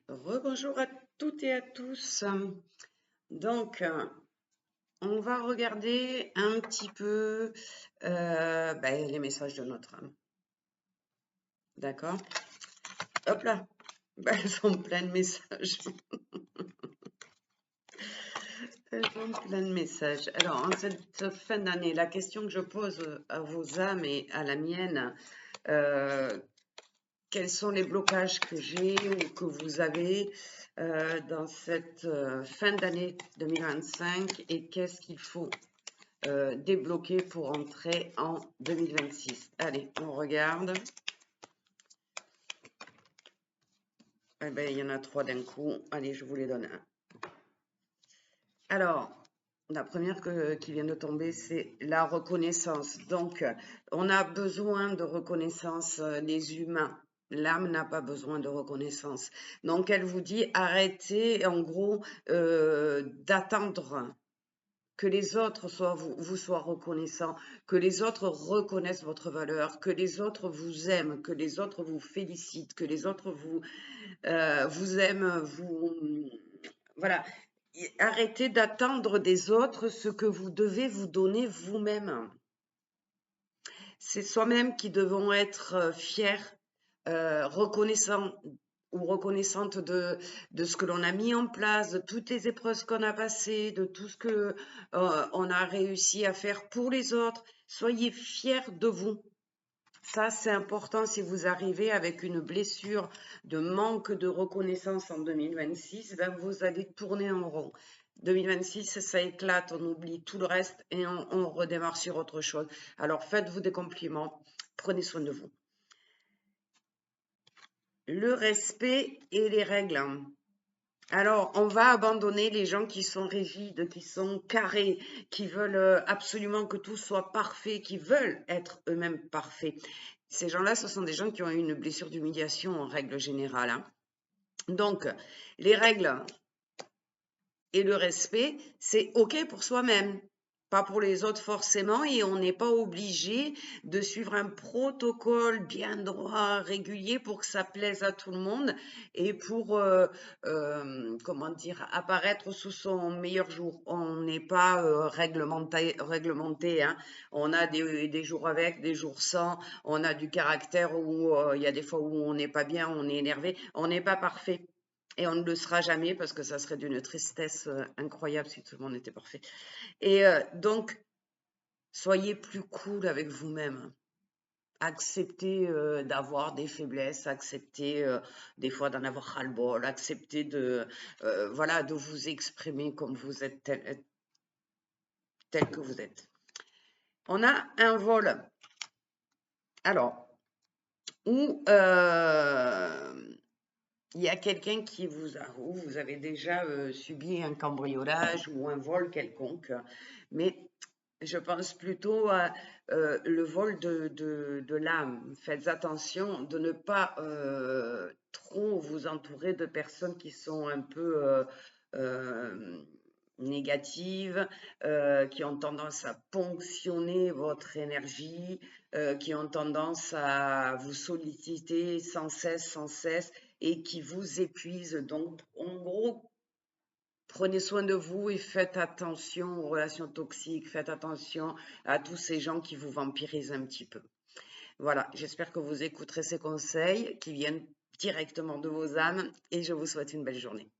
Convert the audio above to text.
Rebonjour à toutes et à tous. Donc, on va regarder un petit peu les messages de notre âme. D'accord? Hop là. Elles sont pleines de messages. Elles sont pleines de messages. Alors, en cette fin d'année, la question que je pose à vos âmes et à la mienne, quels sont les blocages que j'ai ou que vous avez dans cette fin d'année 2025 et qu'est-ce qu'il faut débloquer pour entrer en 2026. Allez, on regarde. Eh bien, il y en a 3 d'un coup. Allez, je vous les donne un. Alors, la première qui vient de tomber, c'est la reconnaissance. Donc, on a besoin de reconnaissance, les humains. L'âme n'a pas besoin de reconnaissance. Donc, elle vous dit, arrêtez, en gros, d'attendre que les autres vous soient reconnaissants, que les autres reconnaissent votre valeur, que les autres vous aiment, que les autres vous félicitent, que les autres vous aiment, voilà. Arrêtez d'attendre des autres ce que vous devez vous donner vous-même. C'est soi-même qui devons être fiers, reconnaissants ou reconnaissante de ce que l'on a mis en place, de toutes les épreuves qu'on a passées, de tout ce que on a réussi à faire pour les autres. Soyez fiers de vous. Ça, c'est important si vous arrivez avec une blessure de manque de reconnaissance en 2026, ben vous allez tourner en rond. 2026, ça éclate, on oublie tout le reste et on redémarre sur autre chose. Alors faites-vous des compliments, prenez soin de vous. Le respect et les règles. Alors, on va abandonner les gens qui sont rigides, qui sont carrés, qui veulent absolument que tout soit parfait, qui veulent être eux-mêmes parfaits. Ces gens-là, ce sont des gens qui ont eu une blessure d'humiliation en règle générale, hein. Donc, les règles et le respect, c'est OK pour soi-même, pas pour les autres forcément, et on n'est pas obligé de suivre un protocole bien droit, régulier pour que ça plaise à tout le monde et pour, comment dire, apparaître sous son meilleur jour. On n'est pas réglementé, hein. On a des jours avec, des jours sans, on a du caractère où il y a des fois où on n'est pas bien, on est énervé, on n'est pas parfait. Et on ne le sera jamais parce que ça serait d'une tristesse incroyable si tout le monde était parfait. Et donc, soyez plus cool avec vous-même. Acceptez d'avoir des faiblesses, acceptez des fois d'en avoir ras-le-bol, acceptez voilà, de vous exprimer comme vous êtes, tel que vous êtes. On a un vol. Alors, où il y a quelqu'un qui ou vous avez déjà subi un cambriolage ou un vol quelconque, mais je pense plutôt à le vol de l'âme. Faites attention de ne pas trop vous entourer de personnes qui sont un peu négatives, qui ont tendance à ponctionner votre énergie, qui ont tendance à vous solliciter sans cesse, et qui vous épuisent. Donc, en gros, prenez soin de vous et faites attention aux relations toxiques, faites attention à tous ces gens qui vous vampirisent un petit peu. Voilà, j'espère que vous écouterez ces conseils qui viennent directement de vos âmes et je vous souhaite une belle journée.